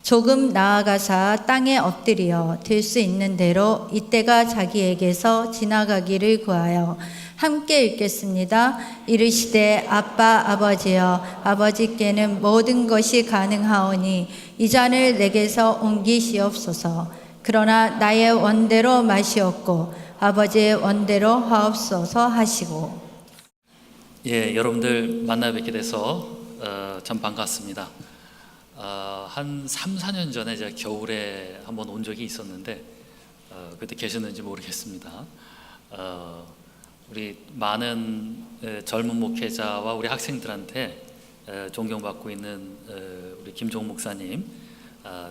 조금 나아가사 땅에 엎드려 될 수 있는 대로 이때가 자기에게서 지나가기를 구하여 함께 읽겠습니다. 이르시되 아빠 아버지여 아버지께는 모든 것이 가능하오니 이 잔을 내게서 옮기시옵소서. 그러나 나의 원대로 마시옵고 아버지의 원대로 하옵소서 하시고. 예, 여러분들 만나 뵙게 돼서 참 반갑습니다. 한 3, 4년 전에 제가 겨울에 한번 온 적이 있었는데 그때 계셨는지 모르겠습니다. 우리 많은 젊은 목회자와 우리 학생들한테 존경받고 있는 우리 김종욱 목사님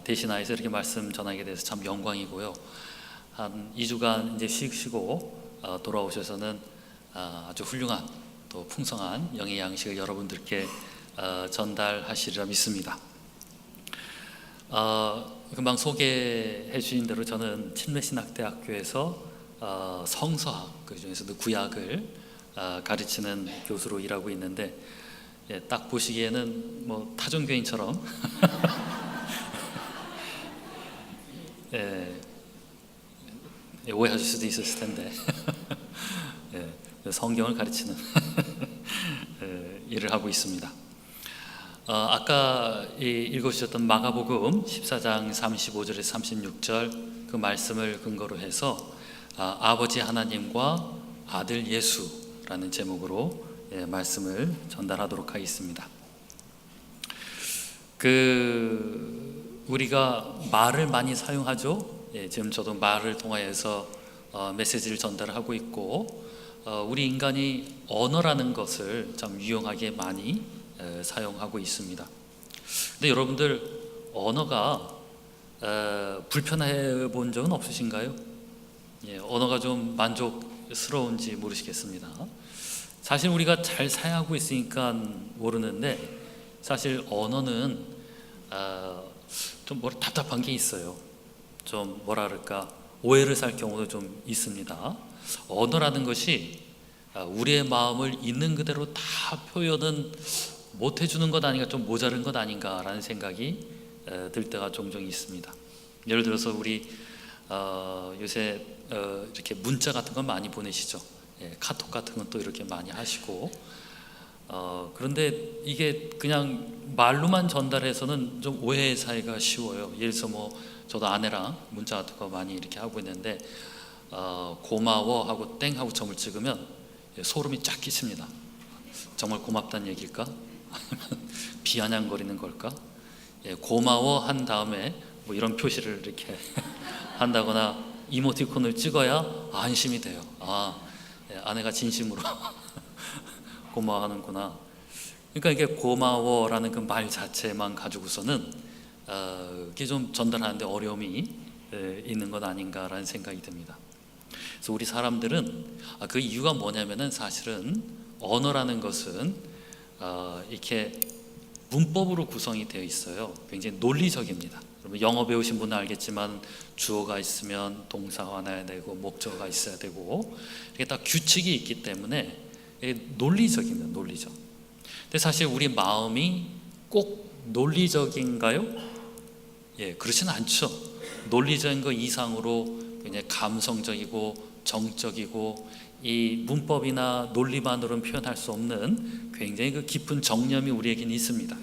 대신하여서 이렇게 말씀 전하게 돼서 참 영광이고요. 한 2주간 이제 쉬시고 돌아오셔서는 아주 훌륭한 또 풍성한 영의 양식을 여러분들께 전달하시리라 믿습니다. 금방 소개해 주신 대로 저는 침례신학대학교에서 성서학, 그 중에서도 구약을 가르치는 교수로 일하고 있는데, 예, 딱 보시기에는 뭐 타종교인처럼 예, 오해하실 수도 있었을 텐데 예, 성경을 가르치는 일을 하고 있습니다. 아까 읽어주셨던 마가복음 14장 35절에서 36절 그 말씀을 근거로 해서 아버지 하나님과 아들 예수라는 제목으로 말씀을 전달하도록 하겠습니다. 우리가 말을 많이 사용하죠. 지금 저도 말을 통하여서 메시지를 전달하고 있고, 우리 인간이 언어라는 것을 참 유용하게 많이 사용하고 있습니다. 근데 여러분들 언어가 불편해 본 적은 없으신가요? 예, 언어가 좀 만족스러운지 모르시겠습니다. 사실 우리가 잘 사용하고 있으니까 모르는데, 사실 언어는 좀 답답한 게 있어요. 좀 뭐라 그럴까, 오해를 살 경우도 좀 있습니다. 언어라는 것이 우리의 마음을 있는 그대로 다 표현은 못 해주는 것 아닌가, 좀 모자른 것 아닌가라는 생각이 들 때가 종종 있습니다. 예를 들어서 우리 요새 이렇게 문자 같은 거 많이 보내시죠. 예, 카톡 같은 건 또 이렇게 많이 하시고, 그런데 이게 그냥 말로만 전달해서는 좀 오해 사이가 쉬워요. 예를 들어서 뭐 저도 아내랑 문자 같은 거 많이 이렇게 하고 있는데, 고마워 하고 땡 하고 점을 찍으면 소름이 쫙 끼칩니다. 정말 고맙다는 얘기일까? 아니면 비아냥거리는 걸까? 예, 고마워 한 다음에 뭐 이런 표시를 이렇게 한다거나 이모티콘을 찍어야 안심이 돼요. 예, 아내가 진심으로 고마워하는구나. 그러니까 이게 고마워라는 그 말 자체만 가지고서는 이게 좀 전달하는데 어려움이 있는 것 아닌가라는 생각이 듭니다. 그래서 우리 사람들은 그 이유가 뭐냐면은, 사실은 언어라는 것은 이렇게 문법으로 구성이 되어 있어요. 굉장히 논리적입니다. 여러분 영어 배우신 분은 알겠지만 주어가 있으면 동사가 나야 되고 목적어가 있어야 되고, 이게 다 규칙이 있기 때문에 논리적입니다. 논리적. 근데 사실 우리 마음이 꼭 논리적인가요? 예, 그렇지는 않죠. 논리적인 것 이상으로 굉장히 감성적이고 정적이고, 이 문법이나 논리만으로는 표현할 수 없는 굉장히 그 깊은 정념이 우리에게는 있습니다.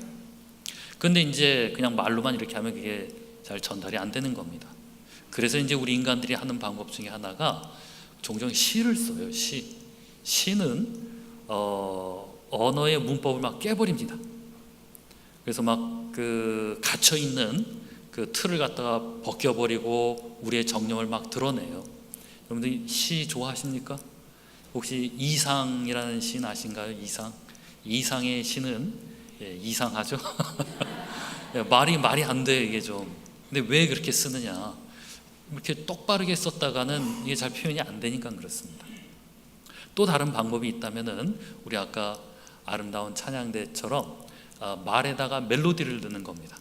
그런데 이제 그냥 말로만 이렇게 하면 그게 잘 전달이 안 되는 겁니다. 그래서 이제 우리 인간들이 하는 방법 중에 하나가 종종 시를 써요. 시는 언어의 문법을 막 깨버립니다. 그래서 막 그 갇혀 있는 그 틀을 갖다가 벗겨버리고 우리의 정념을 막 드러내요. 여러분들 시 좋아하십니까? 혹시 이상이라는 시는 아신가요? 이상의 시는 이상하죠? 말이 안 돼, 이게 좀. 근데 왜 그렇게 쓰느냐? 이렇게 똑바르게 썼다가는 이게 잘 표현이 안 되니까 그렇습니다. 또 다른 방법이 있다면은, 우리 아까 아름다운 찬양대처럼 말에다가 멜로디를 넣는 겁니다.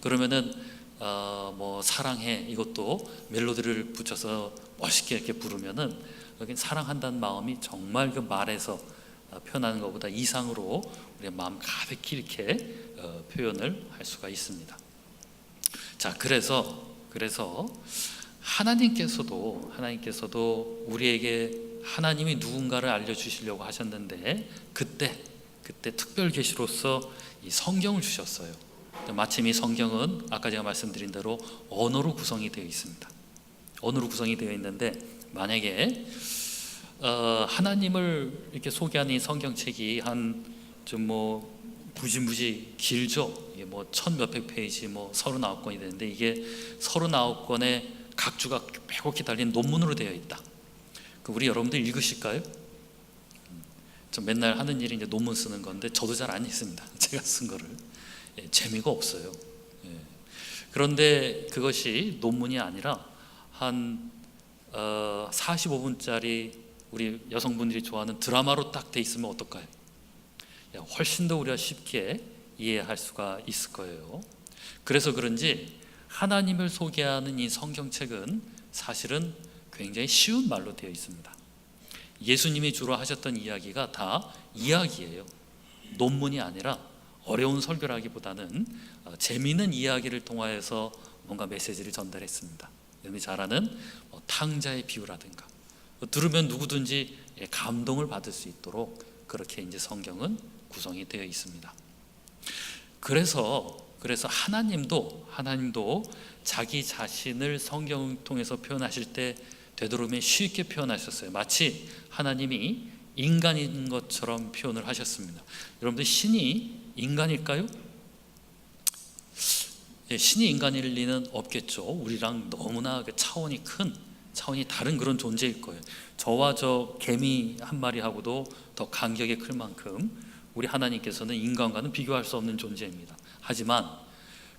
그러면은 뭐 사랑해 이것도 멜로디를 붙여서 멋있게 이렇게 부르면은, 여긴 사랑한다는 마음이 정말 그 말에서 표현하는 것보다 이상으로 우리의 마음 가득히 이렇게 표현을 할 수가 있습니다. 자, 그래서 하나님께서도 우리에게 하나님이 누군가를 알려주시려고 하셨는데 그때 특별 계시로서 이 성경을 주셨어요. 마침 이 성경은 아까 제가 말씀드린 대로 언어로 구성이 되어 있습니다. 언어로 구성이 되어 있는데 만약에 하나님을 이렇게 소개하는 이 성경책이 무지 길죠. 이게 뭐 1000몇백 페이지, 39권이 되는데 이게 39권의 각주가 빼곡히 달린 논문으로 되어 있다. 우리 여러분들 읽으실까요? 저 맨날 하는 일이 이제 논문 쓰는 건데 저도 잘 안 읽습니다. 제가 쓴 거를. 재미가 없어요. 그런데 그것이 논문이 아니라 한 45분짜리 우리 여성분들이 좋아하는 드라마로 딱 돼 있으면 어떨까요? 훨씬 더 우리가 쉽게 이해할 수가 있을 거예요. 그래서 그런지 하나님을 소개하는 이 성경책은 사실은 굉장히 쉬운 말로 되어 있습니다. 예수님이 주로 하셨던 이야기가 다 이야기예요. 논문이 아니라 어려운 설교라기보다는 재미있는 이야기를 통하여서 뭔가 메시지를 전달했습니다. 여러분이 잘 아는 탕자의 비유라든가 들으면 누구든지 감동을 받을 수 있도록 그렇게 이제 성경은 구성이 되어 있습니다. 그래서 하나님도 자기 자신을 성경을 통해서 표현하실 때 되도록이면 쉽게 표현하셨어요. 마치 하나님이 인간인 것처럼 표현을 하셨습니다. 여러분들 신이 인간일까요? 신이 인간일 리는 없겠죠. 우리랑 너무나 차원이 다른 그런 존재일 거예요. 저와 저 개미 한 마리하고도 더 간격이 클 만큼 우리 하나님께서는 인간과는 비교할 수 없는 존재입니다. 하지만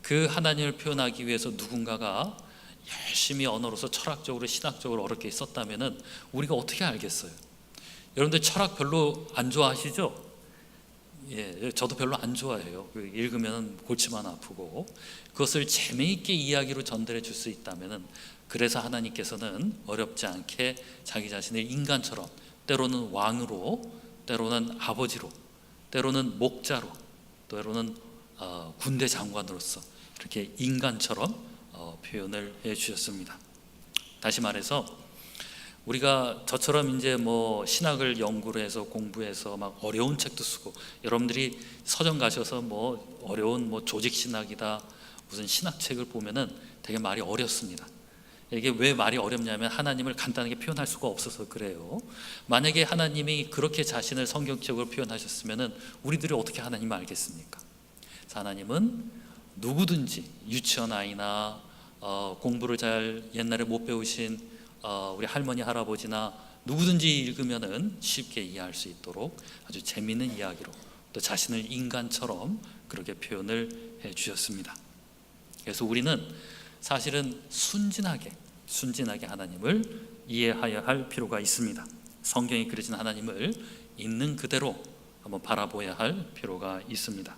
그 하나님을 표현하기 위해서 누군가가 열심히 언어로서 철학적으로 신학적으로 어렵게 썼다면은 우리가 어떻게 알겠어요? 여러분들 철학 별로 안 좋아하시죠? 저도 별로 안 좋아해요. 읽으면 골치만 아프고 그것을 재미있게 이야기로 전달해 줄 수 있다면은 그래서 하나님께서는 어렵지 않게 자기 자신을 인간처럼 때로는 왕으로, 때로는 아버지로, 때로는 목자로, 때로는 군대 장관으로서 이렇게 인간처럼 표현을 해 주셨습니다. 다시 말해서 우리가 저처럼 이제 신학을 연구를 해서 공부해서 막 어려운 책도 쓰고 여러분들이 서점 가셔서 어려운 조직 신학이다 무슨 신학책을 보면은 되게 말이 어렵습니다. 이게 왜 말이 어렵냐면 하나님을 간단하게 표현할 수가 없어서 그래요. 만약에 하나님이 그렇게 자신을 성경적으로 표현하셨으면은 우리들이 어떻게 하나님을 알겠습니까? 하나님은 누구든지 유치원 아이나 공부를 잘 옛날에 못 배우신 우리 할머니 할아버지나 누구든지 읽으면은 쉽게 이해할 수 있도록 아주 재미있는 이야기로 또 자신을 인간처럼 그렇게 표현을 해 주셨습니다. 그래서 우리는 사실은 순진하게 하나님을 이해하여야 할 필요가 있습니다. 성경이 그려진 하나님을 있는 그대로 한번 바라보아야 할 필요가 있습니다.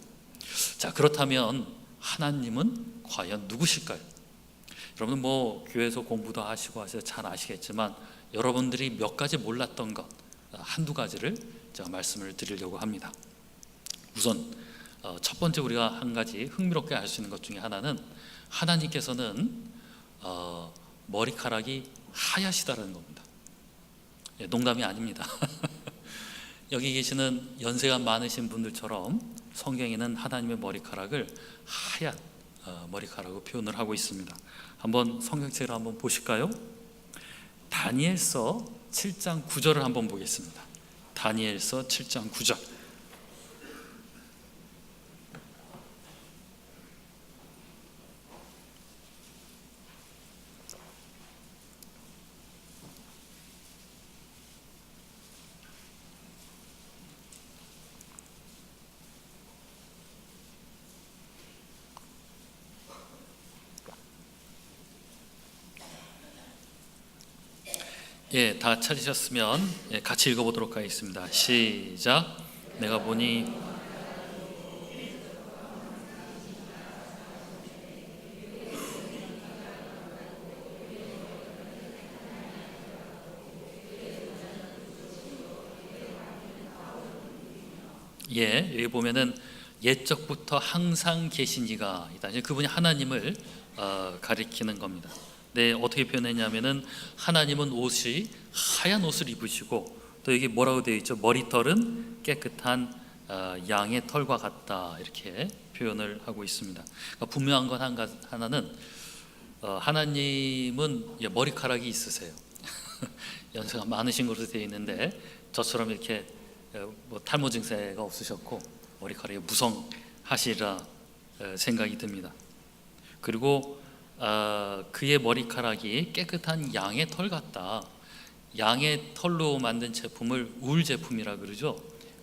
자, 그렇다면 하나님은 과연 누구실까요? 여러분 교회에서 공부도 하시고 하셔서 잘 아시겠지만 여러분들이 몇 가지 몰랐던 것 한두 가지를 제가 말씀을 드리려고 합니다. 우선 첫 번째 우리가 한 가지 흥미롭게 알 수 있는 것 중에 하나는 하나님께서는 머리카락이 하얗시다라는 겁니다. 농담이 아닙니다. 여기 계시는 연세가 많으신 분들처럼 성경에는 하나님의 머리카락을 하얀 머리카락으로 표현을 하고 있습니다. 한번 성경책을 한번 보실까요? 다니엘서 7장 9절을 한번 보겠습니다. 다니엘서 7장 9절. 다 찾으셨으면 같이 읽어보도록 하겠습니다. 시작. 내가 보니 여기 보면은 옛적부터 항상 계신 이가 있다. 그분이 하나님을 가리키는 겁니다. 네, 어떻게 표현했냐면은 하나님은 옷이 하얀 옷을 입으시고 또 여기 뭐라고 되어 있죠? 머리털은 깨끗한 양의 털과 같다, 이렇게 표현을 하고 있습니다. 그러니까 분명한 건 하나는 하나님은 머리카락이 있으세요. 연세가 많으신 것으로 되어 있는데 저처럼 이렇게 뭐 탈모 증세가 없으셨고 머리카락이 무성하시리라 생각이 듭니다. 그리고 그의 머리카락이 깨끗한 양의 털 같다. 양의 털로 만든 제품을 울 제품이라 그러죠.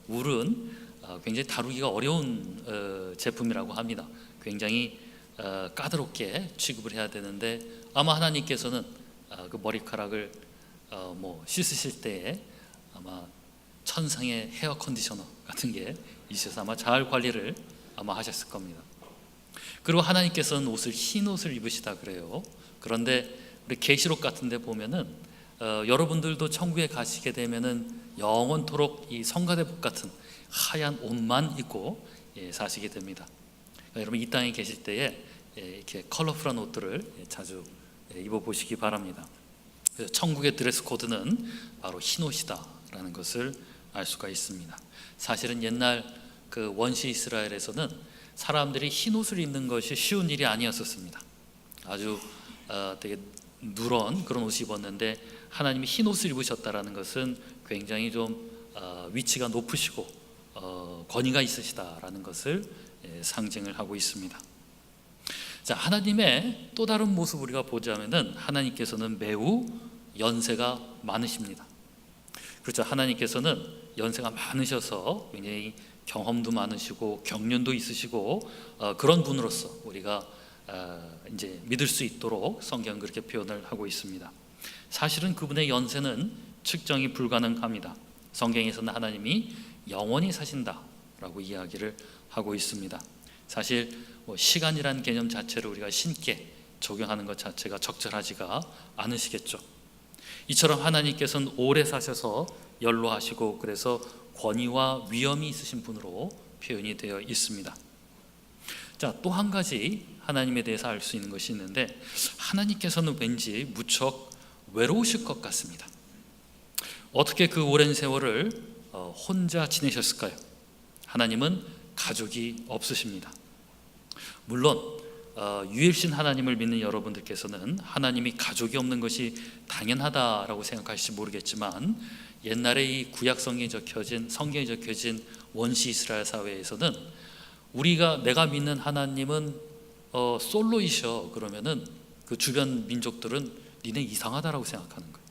울은 굉장히 다루기가 어려운 제품이라고 합니다. 굉장히 까다롭게 취급을 해야 되는데 아마 하나님께서는 그 머리카락을 뭐 씻으실 때에 아마 천상의 헤어 컨디셔너 같은 게 있어서 아마 잘 관리를 아마 하셨을 겁니다. 그리고 하나님께서는 흰 옷을 입으시다 그래요. 그런데 우리 계시록 같은 데 보면은 여러분들도 천국에 가시게 되면은 영원토록 이 성가대복 같은 하얀 옷만 입고 사시게 됩니다. 그러니까 여러분 이 땅에 계실 때에 이렇게 컬러풀한 옷들을 자주 입어보시기 바랍니다. 그래서 천국의 드레스 코드는 바로 흰 옷이다라는 것을 알 수가 있습니다. 사실은 옛날 그 원시 이스라엘에서는 사람들이 흰 옷을 입는 것이 쉬운 일이 아니었었습니다. 아주 되게 누런 그런 옷을 입었는데 하나님이 흰 옷을 입으셨다라는 것은 굉장히 좀 위치가 높으시고 권위가 있으시다라는 것을 상징을 하고 있습니다. 자, 하나님의 또 다른 모습 우리가 보자면은 하나님께서는 매우 연세가 많으십니다. 그렇죠. 하나님께서는 연세가 많으셔서 굉장히 경험도 많으시고 경륜도 있으시고 그런 분으로서 우리가 이제 믿을 수 있도록 성경은 그렇게 표현을 하고 있습니다. 사실은 그분의 연세는 측정이 불가능합니다. 성경에서는 하나님이 영원히 사신다라고 이야기를 하고 있습니다. 사실 시간이란 개념 자체를 우리가 신께 적용하는 것 자체가 적절하지가 않으시겠죠. 이처럼 하나님께서는 오래 사셔서 연로하시고 그래서 권위와 위엄이 있으신 분으로 표현이 되어 있습니다. 자, 또 한 가지 하나님에 대해서 알 수 있는 것이 있는데 하나님께서는 왠지 무척 외로우실 것 같습니다. 어떻게 그 오랜 세월을 혼자 지내셨을까요? 하나님은 가족이 없으십니다. 물론 유일신 하나님을 믿는 여러분들께서는 하나님이 가족이 없는 것이 당연하다라고 생각하실지 모르겠지만 옛날에 이 구약 성경에 적혀진 원시 이스라엘 사회에서는 내가 믿는 하나님은 솔로이셔 그러면은 그 주변 민족들은 니네 이상하다라고 생각하는 거예요.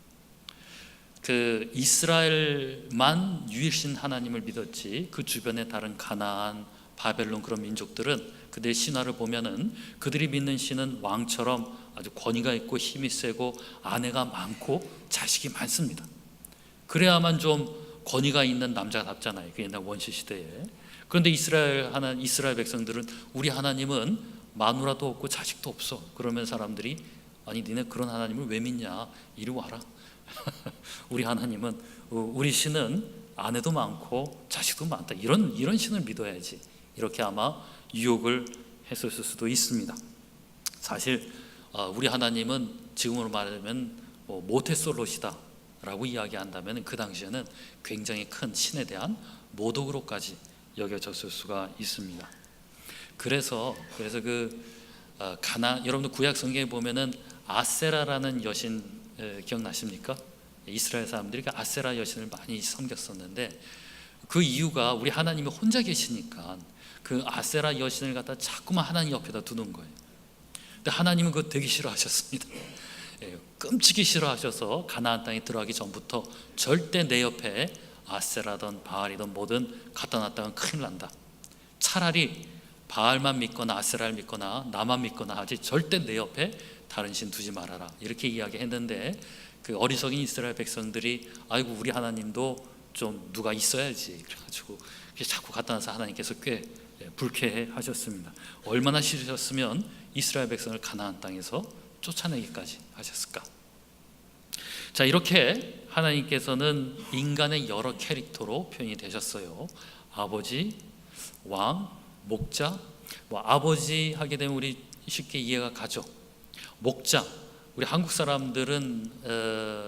그 이스라엘만 유일신 하나님을 믿었지 그 주변의 다른 가나안, 바벨론 그런 민족들은 그들의 신화를 보면은 그들이 믿는 신은 왕처럼 아주 권위가 있고 힘이 세고 아내가 많고 자식이 많습니다. 그래야만 좀 권위가 있는 남자답잖아요. 그 옛날 원시 시대에. 그런데 이스라엘 백성들은 우리 하나님은 마누라도 없고 자식도 없어. 그러면 사람들이 아니 니네 그런 하나님을 왜 믿냐? 이리 와라. 우리 하나님은 우리 신은 아내도 많고 자식도 많다. 이런 신을 믿어야지. 이렇게 아마 유혹을 했었을 수도 있습니다. 사실 우리 하나님은 지금으로 말하면 모태솔로시다 라고 이야기한다면 그 당시에는 굉장히 큰 신에 대한 모독으로까지 여겨졌을 수가 있습니다. 그래서 여러분들 구약 성경에 보면은 아세라라는 여신 기억나십니까? 이스라엘 사람들이 그 아세라 여신을 많이 섬겼었는데 그 이유가 우리 하나님이 혼자 계시니까 그 아세라 여신을 갖다 자꾸만 하나님 옆에다 두는 거예요. 근데 하나님은 그거 되게 싫어하셨습니다. 끔찍이 싫어하셔서 가나안 땅에 들어가기 전부터 절대 내 옆에 아세라든 바알이든 뭐든 갖다 놨다간 큰일 난다. 차라리 바알만 믿거나 아세라를 믿거나 나만 믿거나 하지 절대 내 옆에 다른 신 두지 말아라. 이렇게 이야기했는데 그 어리석인 이스라엘 백성들이 아이고 우리 하나님도 좀 누가 있어야지 그래가지고 자꾸 갖다 놔서 하나님께서 꽤 불쾌해하셨습니다. 얼마나 싫으셨으면 이스라엘 백성을 가나안 땅에서 쫓아내기까지 하셨을까? 자, 이렇게 하나님께서는 인간의 여러 캐릭터로 표현이 되셨어요. 아버지, 왕, 목자. 아버지 하게 되면 우리 쉽게 이해가 가죠. 목자, 우리 한국 사람들은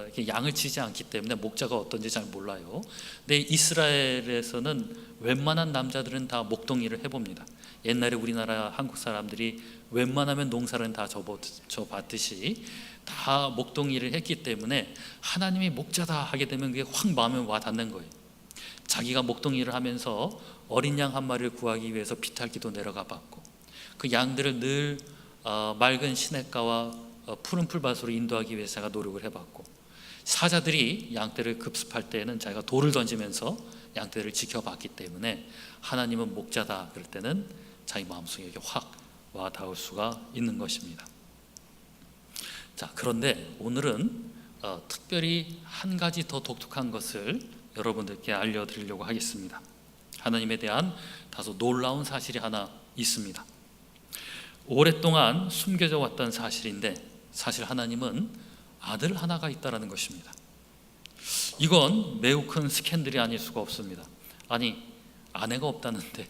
이렇게 양을 치지 않기 때문에 목자가 어떤지 잘 몰라요. 근데 이스라엘에서는 웬만한 남자들은 다 목동일을 해봅니다. 옛날에 우리나라 한국 사람들이 웬만하면 농사는 다 져봤듯이 다 목동일을 했기 때문에 하나님이 목자다 하게 되면 그게 확 마음에 와 닿는 거예요. 자기가 목동일을 하면서 어린 양 한 마리를 구하기 위해서 비탈기도 내려가 봤고, 그 양들을 늘 맑은 시냇가와 푸른 풀밭으로 인도하기 위해서 자기가 노력을 해봤고, 사자들이 양떼를 급습할 때에는 자기가 돌을 던지면서 양떼를 지켜봤기 때문에 하나님은 목자다 그럴 때는 자기 마음속에 확 와 닿을 수가 있는 것입니다. 자, 그런데 오늘은 특별히 한 가지 더 독특한 것을 여러분들께 알려드리려고 하겠습니다. 하나님에 대한 다소 놀라운 사실이 하나 있습니다. 오랫동안 숨겨져 왔던 사실인데, 사실 하나님은 아들 하나가 있다는 것입니다. 이건 매우 큰 스캔들이 아닐 수가 없습니다. 아니, 아내가 없다는데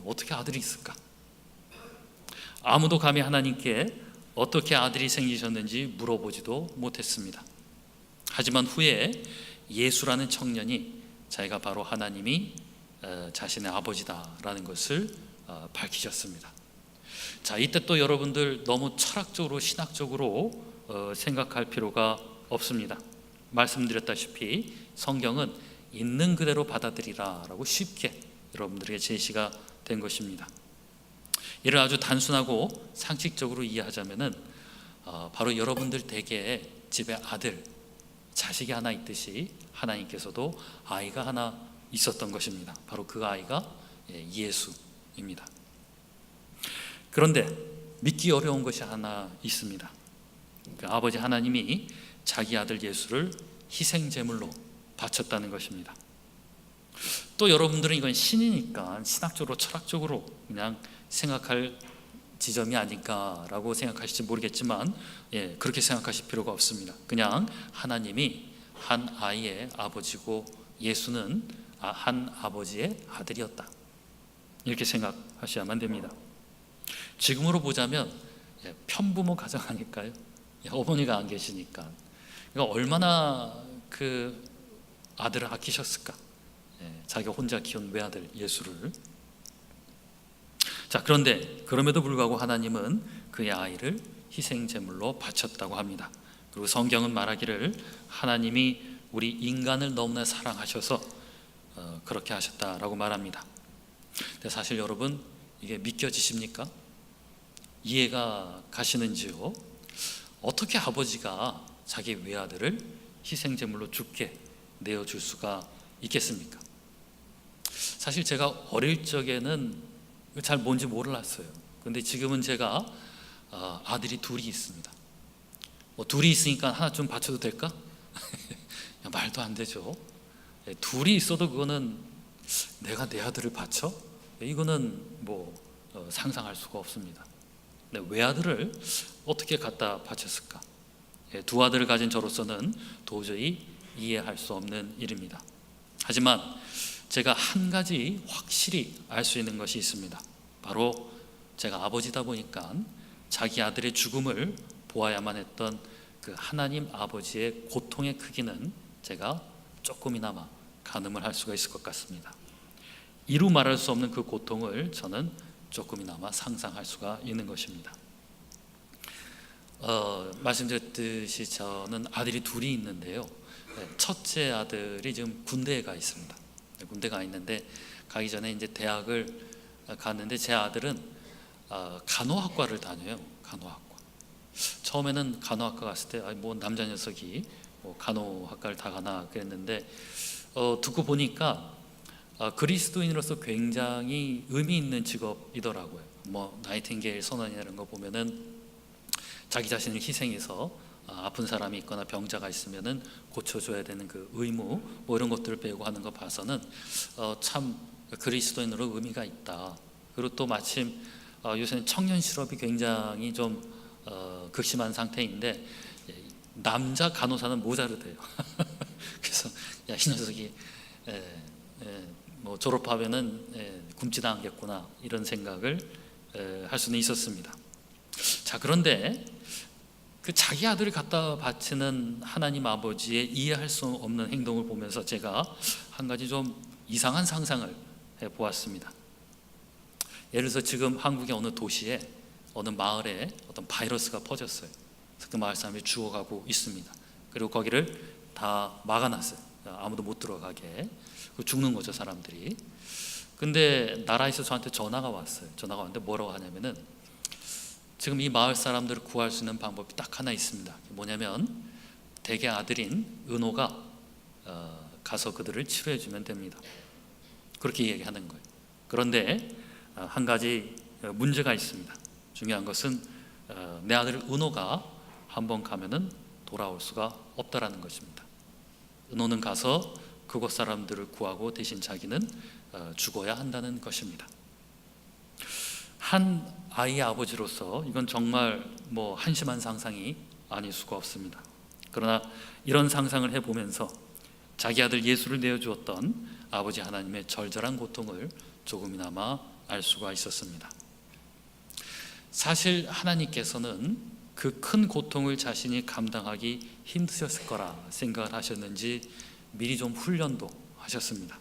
어떻게 아들이 있을까? 아무도 감히 하나님께 어떻게 아들이 생기셨는지 물어보지도 못했습니다. 하지만 후에 예수라는 청년이 자기가 바로 하나님이 자신의 아버지다라는 것을 밝히셨습니다. 자, 이때 또 여러분들 너무 철학적으로 신학적으로 생각할 필요가 없습니다. 말씀드렸다시피 성경은 있는 그대로 받아들이라 라고 쉽게 여러분들에게 제시가 된 것입니다. 이를 아주 단순하고 상식적으로 이해하자면은 바로 여러분들 댁에 집에 아들, 자식이 하나 있듯이 하나님께서도 아이가 하나 있었던 것입니다. 바로 그 아이가 예수입니다. 그런데 믿기 어려운 것이 하나 있습니다. 그 아버지 하나님이 자기 아들 예수를 희생제물로 바쳤다는 것입니다. 또 여러분들은 이건 신이니까 신학적으로 철학적으로 그냥 생각할 지점이 아닐까라고 생각하실지 모르겠지만, 그렇게 생각하실 필요가 없습니다. 그냥 하나님이 한 아이의 아버지고 예수는 한 아버지의 아들이었다, 이렇게 생각하셔야만 됩니다. 지금으로 보자면 편부모 가정 아닐까요? 어머니가 안 계시니까. 그러니까 얼마나 그 아들을 아끼셨을까? 자기가 혼자 키운 외아들 예수를. 자, 그런데 그럼에도 불구하고 하나님은 그의 아이를 희생제물로 바쳤다고 합니다. 그리고 성경은 말하기를 하나님이 우리 인간을 너무나 사랑하셔서 그렇게 하셨다라고 말합니다. 근데 사실 여러분, 이게 믿겨지십니까? 이해가 가시는지요? 어떻게 아버지가 자기 외아들을 희생제물로 죽게 내어줄 수가 있겠습니까? 사실 제가 어릴 적에는 잘 뭔지 몰랐어요. 근데 지금은 제가 아들이 둘이 있습니다. 둘이 있으니까 하나 좀 바쳐도 될까? 말도 안 되죠. 둘이 있어도 그거는 내가 내 아들을 바쳐? 이거는 상상할 수가 없습니다. 외아들을 어떻게 갖다 바쳤을까? 두 아들을 가진 저로서는 도저히 이해할 수 없는 일입니다. 하지만 제가 한 가지 확실히 알 수 있는 것이 있습니다. 바로 제가 아버지다 보니까 자기 아들의 죽음을 보아야만 했던 그 하나님 아버지의 고통의 크기는 제가 조금이나마 가늠을 할 수가 있을 것 같습니다. 이루 말할 수 없는 그 고통을 저는 조금이나마 상상할 수가 있는 것입니다. 말씀드렸듯이 저는 아들이 둘이 있는데요. 첫째 아들이 지금 군대에 가 있습니다. 군대 가 있는데 가기 전에 이제 대학을 갔는데, 제 아들은 간호학과를 다녀요. 간호학과. 처음에는 간호학과 갔을 때 남자 녀석이 간호학과를 다 가나 그랬는데, 듣고 보니까 그리스도인으로서 굉장히 의미 있는 직업이더라고요. 나이팅게일 선언이라는 거 보면은 자기 자신을 희생해서 아픈 사람이 있거나 병자가 있으면은 고쳐줘야 되는 그 의무, 이런 것들을 배우고 하는 거 봐서는 참 그리스도인으로 의미가 있다. 그리고 또 마침 요새는 청년 실업이 굉장히 좀 극심한 상태인데 남자 간호사는 모자르대요. 그래서 이 녀석이 졸업하면은 굶지도 않겠구나, 이런 생각을 할 수는 있었습니다. 자, 그런데 그 자기 아들을 갖다 바치는 하나님 아버지의 이해할 수 없는 행동을 보면서 제가 한 가지 좀 이상한 상상을 해보았습니다. 예를 들어서 지금 한국의 어느 도시에, 어느 마을에 어떤 바이러스가 퍼졌어요. 그 마을 사람이 죽어가고 있습니다. 그리고 거기를 다 막아놨어요. 아무도 못 들어가게. 죽는 거죠, 사람들이. 근데 나라에서 저한테 전화가 왔어요. 전화가 왔는데 뭐라고 하냐면은, 지금 이 마을 사람들을 구할 수 있는 방법이 딱 하나 있습니다. 뭐냐면 대개 아들인 은호가 가서 그들을 치료해 주면 됩니다. 그렇게 얘기하는 거예요. 그런데 한 가지 문제가 있습니다. 중요한 것은 내 아들 은호가 한번 가면은 돌아올 수가 없다라는 것입니다. 은호는 가서 그곳 사람들을 구하고 대신 자기는 죽어야 한다는 것입니다. 한 아이의 아버지로서 이건 정말 한심한 상상이 아닐 수가 없습니다. 그러나 이런 상상을 해보면서 자기 아들 예수를 내어주었던 아버지 하나님의 절절한 고통을 조금이나마 알 수가 있었습니다. 사실 하나님께서는 그 큰 고통을 자신이 감당하기 힘드셨을 거라 생각을 하셨는지 미리 좀 훈련도 하셨습니다.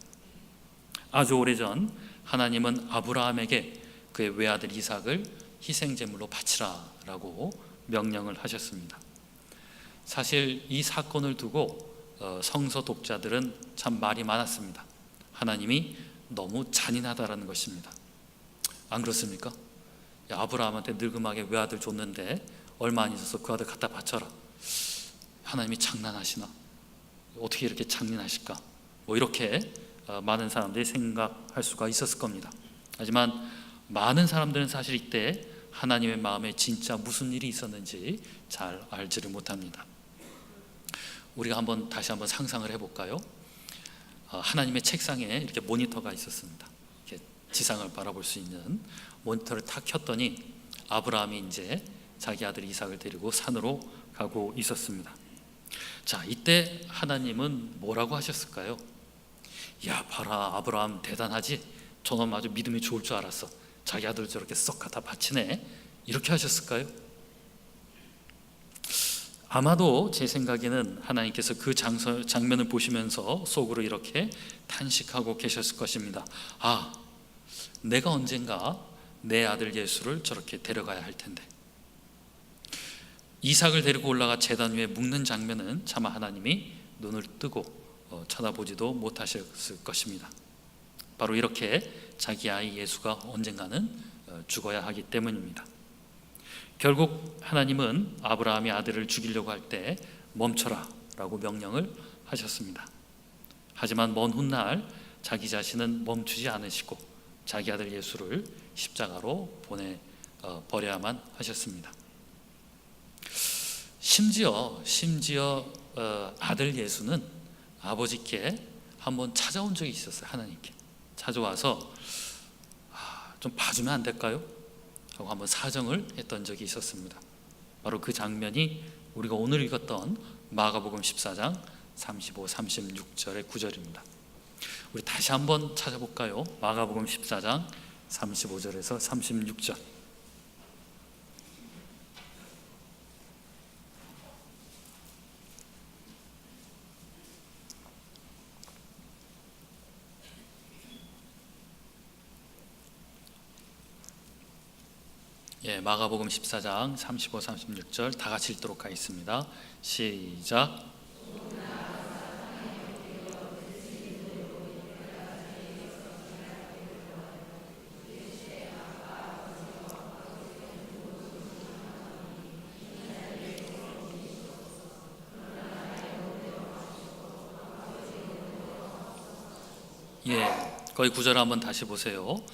아주 오래전 하나님은 아브라함에게 그의 외아들 이삭을 희생제물로 바치라라고 명령을 하셨습니다. 사실 이 사건을 두고 성서 독자들은 참 말이 많았습니다. 하나님이 너무 잔인하다라는 것입니다. 안 그렇습니까? 아브라함한테 늙음하게 외아들 줬는데 얼마 안 있어서 그 아들 갖다 바쳐라. 하나님이 장난하시나? 어떻게 이렇게 잔인하실까? 이렇게 많은 사람들이 생각할 수가 있었을 겁니다. 하지만 많은 사람들은 사실 이때 하나님의 마음에 진짜 무슨 일이 있었는지 잘 알지를 못합니다. 우리가 다시 한번 상상을 해볼까요? 하나님의 책상에 이렇게 모니터가 있었습니다. 이렇게 지상을 바라볼 수 있는 모니터를 탁 켰더니 아브라함이 이제 자기 아들 이삭을 데리고 산으로 가고 있었습니다. 자, 이때 하나님은 뭐라고 하셨을까요? 야, 봐라, 아브라함 대단하지? 저놈 아주 믿음이 좋을 줄 알았어. 자기 아들 저렇게 썩 갖다 바치네. 이렇게 하셨을까요? 아마도 제 생각에는 하나님께서 그 장면을 보시면서 속으로 이렇게 탄식하고 계셨을 것입니다. 아, 내가 언젠가 내 아들 예수를 저렇게 데려가야 할 텐데. 이삭을 데리고 올라가 제단 위에 묵는 장면은 차마 하나님이 눈을 뜨고 쳐다보지도 못하셨을 것입니다. 바로 이렇게 자기 아이 예수가 언젠가는 죽어야 하기 때문입니다. 결국 하나님은 아브라함이 아들을 죽이려고 할 때 멈춰라 라고 명령을 하셨습니다. 하지만 먼 훗날 자기 자신은 멈추지 않으시고 자기 아들 예수를 십자가로 보내버려야만 하셨습니다. 심지어 아들 예수는 아버지께 한번 찾아온 적이 있었어요. 하나님께 찾아와서 좀 봐주면 안 될까요? 하고 한번 사정을 했던 적이 있었습니다. 바로 그 장면이 우리가 오늘 읽었던 마가복음 14장 35, 36절의 구절입니다. 우리 다시 한번 찾아볼까요? 마가복음 14장 35절에서 36절. 마가복음 14장 35, 36절 다 같이 읽도록 하겠습니다. 시작. 거기 구절 한번 다시 보세요.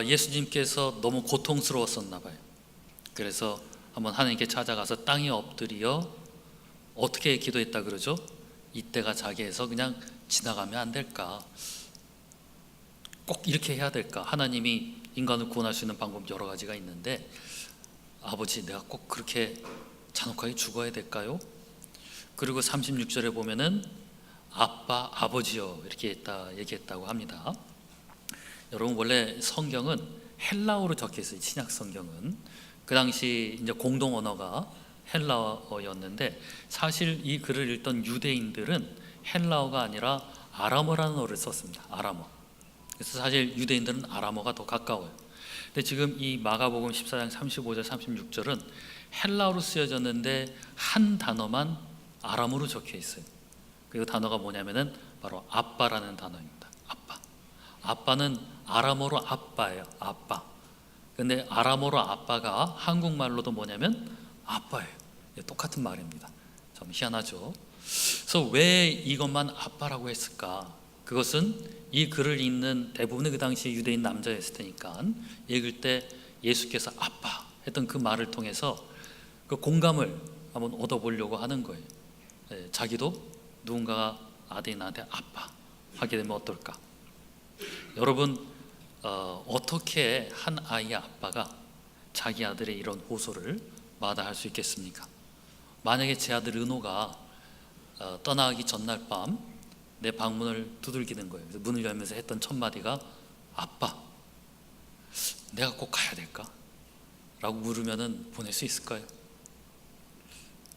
예수님께서 너무 고통스러웠었나 봐요. 그래서 한번 하나님께 찾아가서 땅에 엎드려 어떻게 기도했다 그러죠? 이때가 자기에서 그냥 지나가면 안 될까? 꼭 이렇게 해야 될까? 하나님이 인간을 구원할 수 있는 방법 여러 가지가 있는데 아버지 내가 꼭 그렇게 잔혹하게 죽어야 될까요? 그리고 36절에 보면은 아빠, 아버지요 이렇게 얘기했다고 합니다. 여러분 원래 성경은 헬라어로 적혀 있어요. 신약 성경은. 그 당시 이제 공동 언어가 헬라어였는데 사실 이 글을 읽던 유대인들은 헬라어가 아니라 아람어라는 어를 썼습니다. 아람어. 그래서 사실 유대인들은 아람어가 더 가까워요. 근데 지금 이 마가복음 14장 35절 36절은 헬라어로 쓰여졌는데 한 단어만 아람어로 적혀 있어요. 그 단어가 뭐냐면은 바로 아빠라는 단어입니다. 아빠. 아빠는 아람어로 아빠예요. 아빠. 근데 아람어로 아빠가 한국말로도 뭐냐면 아빠예요. 똑같은 말입니다. 참 희한하죠. 그래서 왜 이것만 아빠라고 했을까? 그것은 이 글을 읽는 대부분의 그 당시 유대인 남자였을 테니까 읽을 때 예수께서 아빠 했던 그 말을 통해서 그 공감을 한번 얻어보려고 하는 거예요. 자기도 누군가가 아들이 나한테 아빠 하게 되면 어떨까? 여러분 어떻게 한 아이의 아빠가 자기 아들의 이런 호소를 마다할 수 있겠습니까? 만약에 제 아들 은호가 떠나기 전날 밤 내 방문을 두들기는 거예요. 그래서 문을 열면서 했던 첫 마디가 아빠, 내가 꼭 가야 될까? 라고 물으면은 보낼 수 있을까요?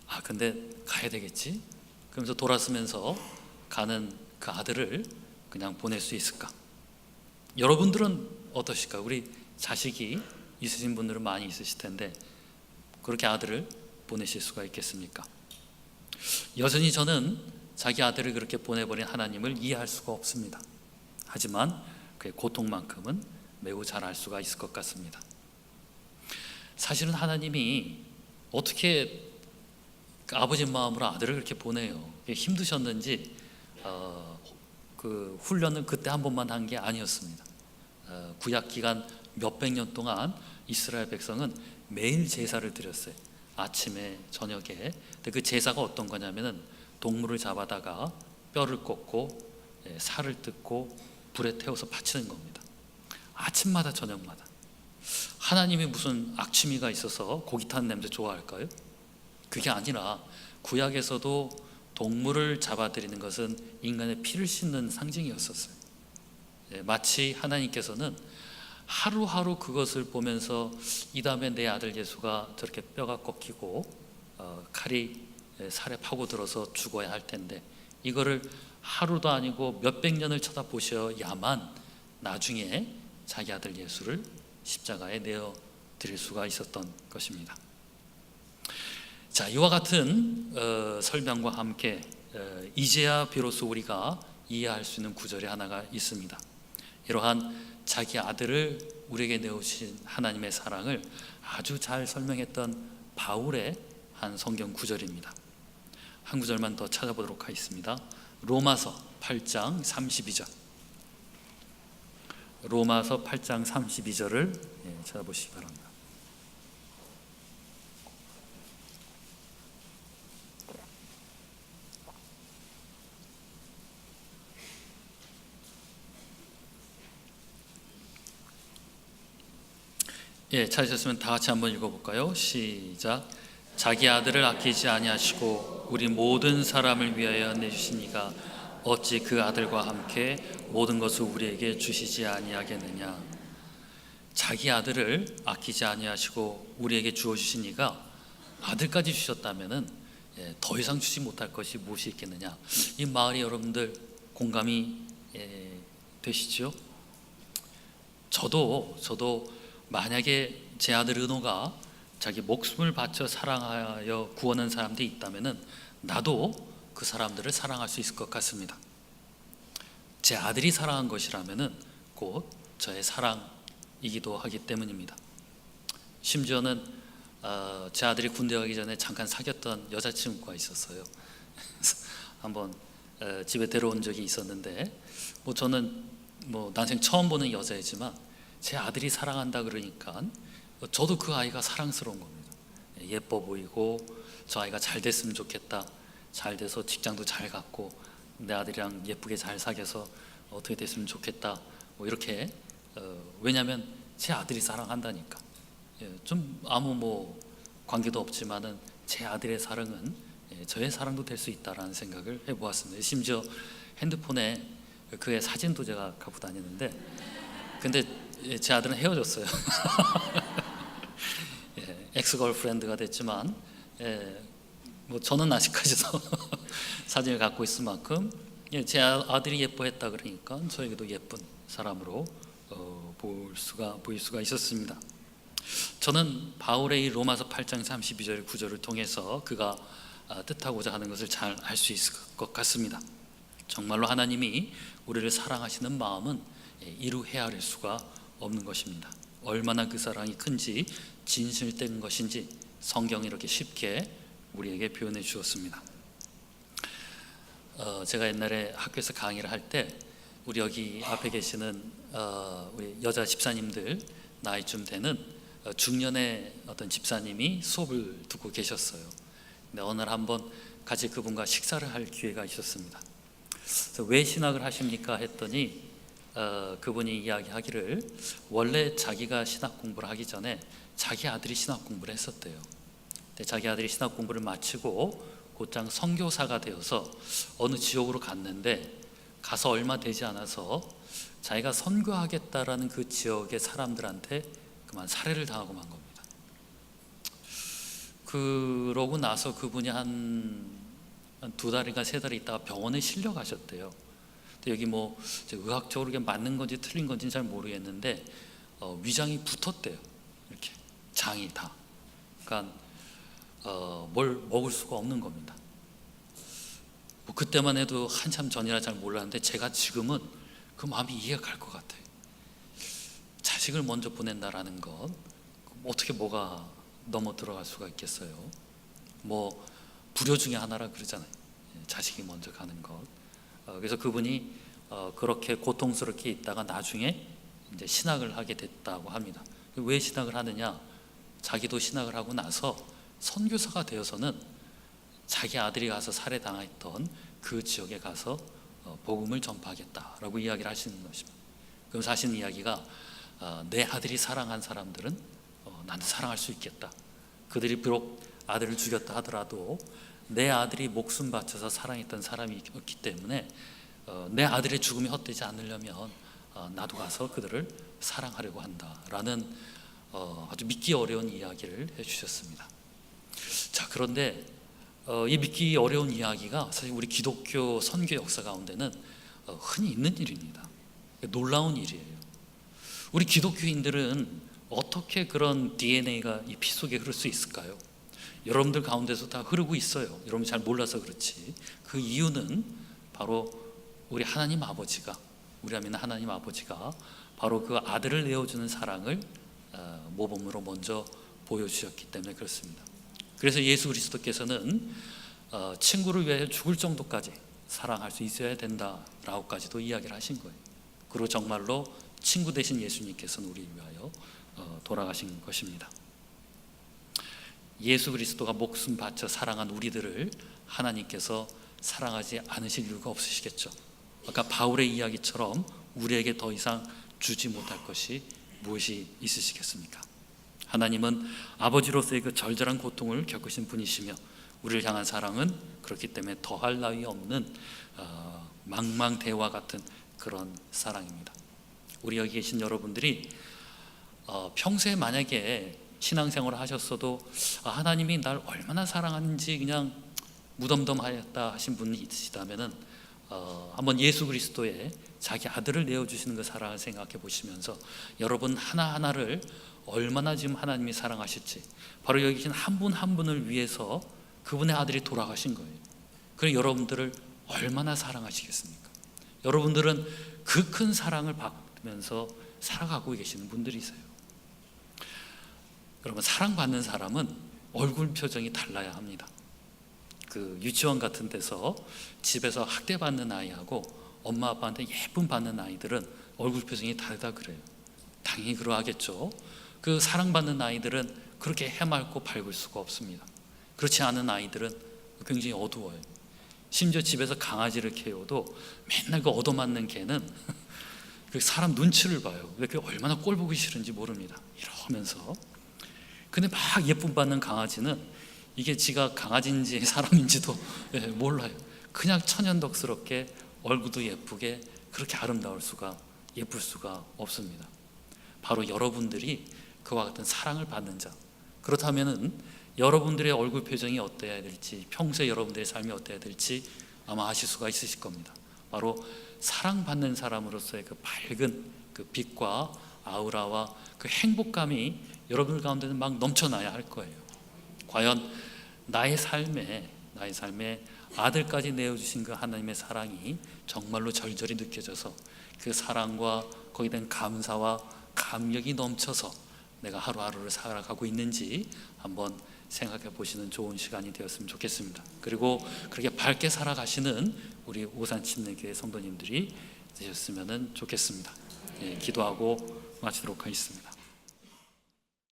아 근데 가야 되겠지? 그러면서 돌아서면서 가는 그 아들을 그냥 보낼 수 있을까? 여러분들은 어떠실까요? 우리 자식이 있으신 분들은 많이 있으실 텐데 그렇게 아들을 보내실 수가 있겠습니까? 여전히 저는 자기 아들을 그렇게 보내버린 하나님을 이해할 수가 없습니다. 하지만 그의 고통만큼은 매우 잘 알 수가 있을 것 같습니다. 사실은 하나님이 어떻게 아버지 마음으로 아들을 그렇게 보내요. 힘드셨는지 그 훈련을 그때 한 번만 한 게 아니었습니다. 구약 기간 몇백 년 동안 이스라엘 백성은 매일 제사를 드렸어요. 아침에 저녁에. 근데 그 제사가 어떤 거냐면은 동물을 잡아다가 뼈를 꽂고 살을 뜯고 불에 태워서 바치는 겁니다. 아침마다 저녁마다. 하나님이 무슨 악취미가 있어서 고기 타는 냄새 좋아할까요? 그게 아니라 구약에서도 동물을 잡아들이는 것은 인간의 피를 씻는 상징이었었어요. 마치 하나님께서는 하루하루 그것을 보면서 이 다음에 내 아들 예수가 저렇게 뼈가 꺾이고 칼이 살에 파고들어서 죽어야 할 텐데 이거를 하루도 아니고 몇백 년을 쳐다보셔야만 나중에 자기 아들 예수를 십자가에 내어 드릴 수가 있었던 것입니다. 자, 이와 같은 설명과 함께 이제야 비로소 우리가 이해할 수 있는 구절이 하나가 있습니다. 이러한 자기 아들을 우리에게 내어주신 하나님의 사랑을 아주 잘 설명했던 바울의 한 성경 구절입니다. 한 구절만 더 찾아보도록 하겠습니다. 로마서 8장 32절. 로마서 8장 32절을 찾아보시기 바랍니다. 찾으셨으면 다 같이 한번 읽어볼까요? 시작. 자기 아들을 아끼지 아니하시고 우리 모든 사람을 위하여 내주신 이가 어찌 그 아들과 함께 모든 것을 우리에게 주시지 아니하겠느냐. 자기 아들을 아끼지 아니하시고 우리에게 주어주신 이가 아들까지 주셨다면은 더 이상 주지 못할 것이 무엇이 있겠느냐. 이 말이 여러분들 공감이 되시죠? 저도 만약에 제 아들 은호가 자기 목숨을 바쳐 사랑하여 구원한 사람들이 있다면은 나도 그 사람들을 사랑할 수 있을 것 같습니다. 제 아들이 사랑한 것이라면은 곧 저의 사랑이기도 하기 때문입니다. 심지어는 제 아들이 군대 가기 전에 잠깐 사귀었던 여자친구가 있었어요. 한번 집에 데려온 적이 있었는데 저는 난생 처음 보는 여자이지만 제 아들이 사랑한다 그러니까 저도 그 아이가 사랑스러운 겁니다. 예뻐 보이고 저 아이가 잘 됐으면 좋겠다. 잘 돼서 직장도 잘 갖고 내 아들이랑 예쁘게 잘 사귀어서 어떻게 됐으면 좋겠다. 이렇게 왜냐하면 제 아들이 사랑한다니까. 좀 아무 관계도 없지만은 제 아들의 사랑은 저의 사랑도 될 수 있다라는 생각을 해보았습니다. 심지어 핸드폰에 그의 사진도 제가 갖고 다니는데 근데 제 아들은 헤어졌어요. 엑스 걸프렌드가 됐지만 뭐 저는 아직까지도 사진을 갖고 있을 만큼 제 아들이 예뻐했다 그러니까 저에게도 예쁜 사람으로 보일 수가 있었습니다. 저는 바울의 이 로마서 8장 32절 구절을 통해서 그가 뜻하고자 하는 것을 잘 알 수 있을 것 같습니다. 정말로 하나님이 우리를 사랑하시는 마음은 이루 헤아릴 수가 없는 것입니다. 얼마나 그 사랑이 큰지, 진실된 것인지 성경이 이렇게 쉽게 우리에게 표현해 주었습니다. 제가 옛날에 학교에서 강의를 할 때 우리 여기 앞에 계시는 우리 여자 집사님들 나이쯤 되는 중년의 어떤 집사님이 수업을 듣고 계셨어요. 근데 어느 날 한번 같이 그분과 식사를 할 기회가 있었습니다. 그래서 왜 신학을 하십니까? 했더니 그분이 이야기하기를 원래 자기가 신학 공부를 하기 전에 자기 아들이 신학 공부를 했었대요. 근데 자기 아들이 신학 공부를 마치고 곧장 선교사가 되어서 어느 지역으로 갔는데 가서 얼마 되지 않아서 자기가 선교하겠다라는 그 지역의 사람들한테 그만 살해를 당하고 만 겁니다. 그러고 나서 그분이 한 2달인가 3달 있다가 병원에 실려가셨대요. 근데 여기 뭐 의학적으로 이게 맞는 건지 틀린 건지는 잘 모르겠는데 위장이 붙었대요. 이렇게 장이 다. 그러니까 뭘 먹을 수가 없는 겁니다. 뭐 그때만 해도 한참 전이라 잘 몰랐는데 제가 지금은 그 마음이 이해가 갈 것 같아요. 자식을 먼저 보낸다라는 것 어떻게 뭐가 넘어 들어갈 수가 있겠어요. 뭐 불효 중에 하나라 그러잖아요. 자식이 먼저 가는 것. 그래서 그분이 그렇게 고통스럽게 있다가 나중에 이제 신학을 하게 됐다고 합니다. 왜 신학을 하느냐? 자기도 신학을 하고 나서 선교사가 되어서는 자기 아들이 가서 살해당했던 그 지역에 가서 복음을 전파하겠다라고 이야기를 하시는 것입니다. 그러면서 하시는 이야기가 내 아들이 사랑한 사람들은 나는 사랑할 수 있겠다. 그들이 비록 아들을 죽였다 하더라도 내 아들이 목숨 바쳐서 사랑했던 사람이었기 때문에 내 아들의 죽음이 헛되지 않으려면 나도 가서 그들을 사랑하려고 한다라는 아주 믿기 어려운 이야기를 해주셨습니다. 자, 그런데 이 믿기 어려운 이야기가 사실 우리 기독교 선교 역사 가운데는 흔히 있는 일입니다. 놀라운 일이에요. 우리 기독교인들은 어떻게 그런 DNA가 이 피 속에 흐를 수 있을까요? 여러분들 가운데서 다 흐르고 있어요. 여러분 잘 몰라서 그렇지. 그 이유는 바로 우리 하나님 아버지가, 우리가 믿는 하나님 아버지가 바로 그 아들을 내어주는 사랑을 모범으로 먼저 보여주셨기 때문에 그렇습니다. 그래서 예수 그리스도께서는 친구를 위해 죽을 정도까지 사랑할 수 있어야 된다라고까지도 이야기를 하신 거예요. 그리고 정말로 친구 되신 예수님께서는 우리를 위하여 돌아가신 것입니다. 예수 그리스도가 목숨 바쳐 사랑한 우리들을 하나님께서 사랑하지 않으실 이유가 없으시겠죠. 아까 바울의 이야기처럼 우리에게 더 이상 주지 못할 것이 무엇이 있으시겠습니까? 하나님은 아버지로서의 그 절절한 고통을 겪으신 분이시며 우리를 향한 사랑은 그렇기 때문에 더할 나위 없는 망망대화 같은 그런 사랑입니다. 우리 여기 계신 여러분들이 평소에 만약에 신앙생활을 하셨어도 하나님이 날 얼마나 사랑하는지 그냥 무덤덤하였다 하신 분이 있으시다면은 한번 예수 그리스도의 자기 아들을 내어주시는 그 사랑을 생각해 보시면서 여러분 하나하나를 얼마나 지금 하나님이 사랑하실지, 바로 여기 계신 한 분 한 분을 위해서 그분의 아들이 돌아가신 거예요. 그리고 여러분들을 얼마나 사랑하시겠습니까? 여러분들은 그 큰 사랑을 받으면서 살아가고 계시는 분들이세요. 여러분, 사랑받는 사람은 얼굴 표정이 달라야 합니다. 그 유치원 같은 데서 집에서 학대받는 아이하고 엄마 아빠한테 예쁨 받는 아이들은 얼굴 표정이 다르다 그래요. 당연히 그러하겠죠. 그 사랑받는 아이들은 그렇게 해맑고 밝을 수가 없습니다. 그렇지 않은 아이들은 굉장히 어두워요. 심지어 집에서 강아지를 키워도 맨날 그 얻어맞는 개는 그 사람 눈치를 봐요. 왜 그게 얼마나 꼴 보기 싫은지 모릅니다. 이러면서. 근데 막 예쁨 받는 강아지는 이게 지가 강아지인지 사람인지도 몰라요. 그냥 천연덕스럽게 얼굴도 예쁘게 그렇게 아름다울 수가, 예쁠 수가 없습니다. 바로 여러분들이 그와 같은 사랑을 받는 자, 그렇다면은 여러분들의 얼굴 표정이 어때야 될지, 평소에 여러분들의 삶이 어때야 될지 아마 아실 수가 있으실 겁니다. 바로 사랑받는 사람으로서의 그 밝은 그 빛과 아우라와 그 행복감이 여러분들 가운데는 막 넘쳐나야 할 거예요. 과연 나의 삶에 아들까지 내어주신 그 하나님의 사랑이 정말로 절절히 느껴져서 그 사랑과 거기에 대한 감사와 감격이 넘쳐서 내가 하루하루를 살아가고 있는지 한번 생각해 보시는 좋은 시간이 되었으면 좋겠습니다. 그리고 그렇게 밝게 살아가시는 우리 오산침례교회 성도님들이 되셨으면 좋겠습니다. 기도하고 마치도록 하겠습니다.